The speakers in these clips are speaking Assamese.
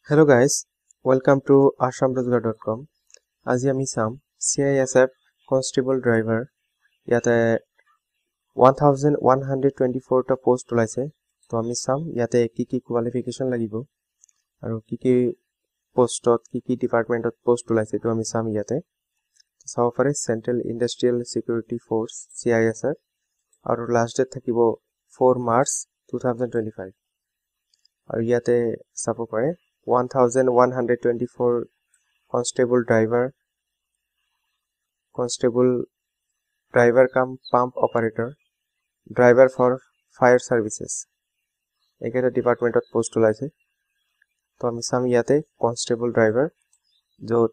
Hello guys, welcome to ashamrozgar.com. আজি আমি চাম CISF Constable Driver ইয়াতে 1124 টা পোস্ট ওলাইছে তো আমি চাম ইয়াতে কি কোয়ালিফিকেশন লাগিব আৰু কি পোস্টত কি ডিপাৰ্টমেন্টত পোস্ট ওলাইছে তো আমি চাম ইয়াতে চাব পাৰে সেন্ট্ৰেল ইন্ডাস্ট্ৰিয়েল সিকিউৰিটি ফোৰ্স CISF আৰু লাষ্ট ডেট থাকিব 4 মাৰ্চ 2025 আৰু ইয়াতে চাব পাৰে 1124 constable driver come pump operator driver for fire services একেটা ডিপাৰ্টমেন্টত পোস্ট ওলাইছে তো আমি চাম ইয়াতে constable driver যত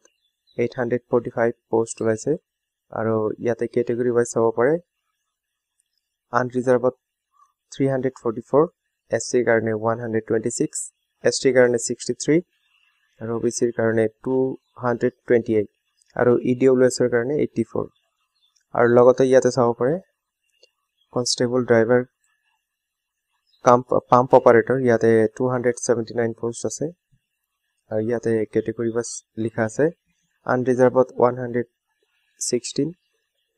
845 পোস্ট ওলাইছে আৰু ইয়াতে ক্যাটেগৰি ওয়াইজ চাব পাৰে আনৰিজাৰ্ভড 344 SC কাৰণে 126 ST কাৰণে 63 আৰু OBC কাৰণে 228 আৰু EWS ৰ কাৰণে 84 আৰু লগতে ইয়াতে চাব পাৰে কনস্টেবল ড্ৰাইভাৰ পাম্প অপাৰেটৰ ইয়াতে 279 পোষ্ট আছে আৰু ইয়াতে ক্যাটেগৰি বাস লিখা আছে আনৰিজাৰ্ভড 116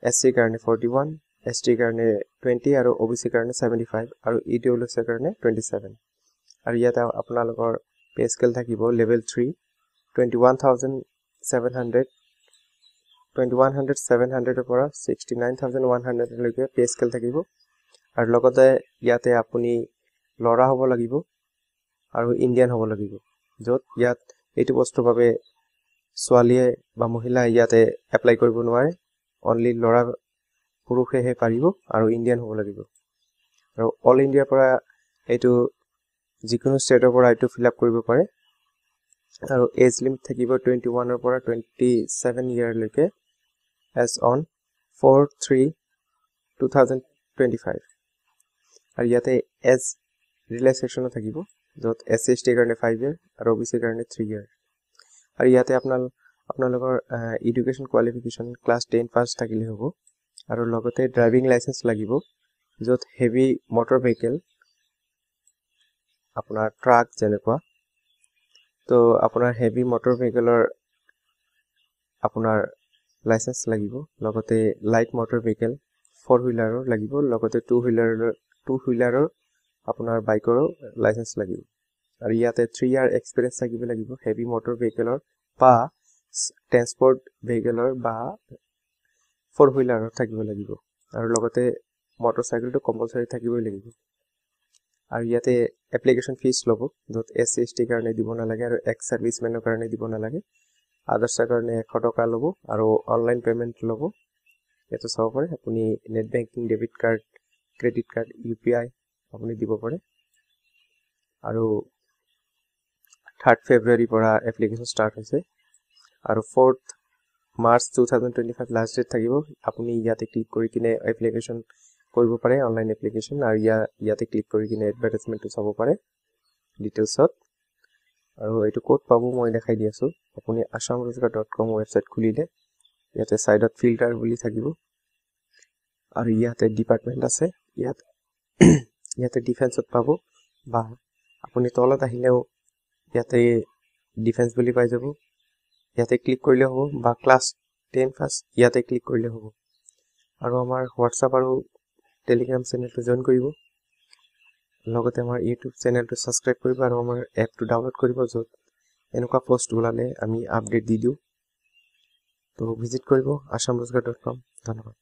SC কাৰণে 41 ST কাৰণে 20 আৰু OBC কাৰণে 75 আৰু EWS ৰ কাৰণে 27 আৰু ইয়াতে আপোনালোকৰ পে স্কেল থাকিব লেভেল 3 21700 ৰ পৰা 69100 লৈকে পে স্কেল থাকিব আৰু লগতে ইয়াতে আপুনি লৰা হ'ব লাগিব আৰু ইন্ডিয়ান হ'ব লাগিব যত ইয়াত এইটো বস্তুৰ বাবে ছোৱালীয়ে বা মহিলা ইয়াতে এপ্লাই কৰিব নোৱাৰে অনলি লৰা পুৰুষেহে পাৰিব আৰু ইন্ডিয়ান হ'ব লাগিব আৰু অল ইন্ডিয়াৰ পৰা এইটো যিকোনো ষ্টেটৰ পৰা এইটো ফিল আপ কৰিব পাৰে আৰু এজ লিমিট থাকিব 21 ৰ পৰা 27 ইয়াৰ লৈকে as on 4/3/2025 আৰু ইয়াতে এজ ৰিলেক্সেশন থাকিব যত SC/ST কাৰণে 5 ইয়াৰ আৰু OBC কাৰণে 3 ইয়াৰ আৰু ইয়াতে আপোনালোকৰ এডুকেশন কোৱালিফিকেশন ক্লাছ 10 পাছ থাকিলে হ'ব আৰু লগতে ড্ৰাইভিং লাইসেন্স লাগিব যত হেভি মটৰ ভেহিকল আপোনাৰ ট্ৰাক যেনেকুৱা তো আপোনাৰ হেভি মটৰ ভেহিকলৰ আপোনাৰ লাইসেন্স লাগিব লগতে লাইট মটৰ ভেহিকল 4 হুইলাৰৰ লাগিব লগতে 2 হুইলাৰৰ আপোনাৰ বাইকৰ লাইসেন্স লাগিব আৰু ইয়াতে 3 ইয়াৰ এক্সপেৰিয়েন্স থাকিব লাগিব হেভি মটৰ ভেহিকলৰ বা ট্ৰান্সপোৰ্ট ভেহিকলৰ বা 4 হুইলাৰৰ থাকিব লাগিব আৰু লগতে মটৰচাইকেলটো কম্পালসৰি থাকিবই লাগিব আৰু ইয়াতে এপ্লিকেশন ফিস লব যত SC/ST কাৰণে দিব নালাগে আৰু এক্স সাৰ্ভিসমেনৰ কাৰণে দিব নালাগে আদাৰ্ছৰ কাৰণে 100 টকা লব আৰু অনলাইন পেমেন্ট লব এটো চাব পাৰে আপুনি net banking debit card credit card UPI আপুনি দিব পাৰে আৰু 3 ফেব্ৰুৱাৰী পৰা এপ্লিকেশন ষ্টাৰ্ট হৈছে আৰু 4 মাৰ্চ 2025 লাষ্ট ডেট থাকিব আপুনি ইয়াতে ক্লিক কৰি কিনে এপ্লিকেশন কৰিব পাৰে অনলাইন এপ্লিকেশন আৰু ইয়াতে ক্লিক কৰি কিনে এডভাৰটাইজমেন্টটো চাব পাৰে ডিটেইলছত আৰু এইটো কোড পাবো মই দেখাই দি আছো আপুনি ashamrozgar.com ওয়েবসাইট খুলিলে ইয়াতে সাইডত ফিল্টাৰ বুলি থাকিব আৰু ইয়াতে ডিপাৰ্টমেন্ট আছে ইয়াতে ডিফেন্সত পাবো বা আপুনি তলত আহিলেও ইয়াতে ডিফেন্স বুলি পাই যাব ইয়াতে ক্লিক কৰিলে হ'ব বা ক্লাছ 10 পাস ইয়াতে ক্লিক কৰিলে হ'ব আৰু আমাৰ WhatsApp আৰু টেলিগ্ৰাম চেনেলটো জয়েন কৰিব লগতে আমাৰ ইউটিউব চেনেলটো সাবস্ক্ৰাইব কৰিব আৰু আমাৰ এপটো ডাউনলোড কৰিব যত এনেকুৱা পোষ্ট ওলালে আমি আপডেট দি দিও তো ভিজিট কৰিব ashamrozgar.com ধন্যবাদ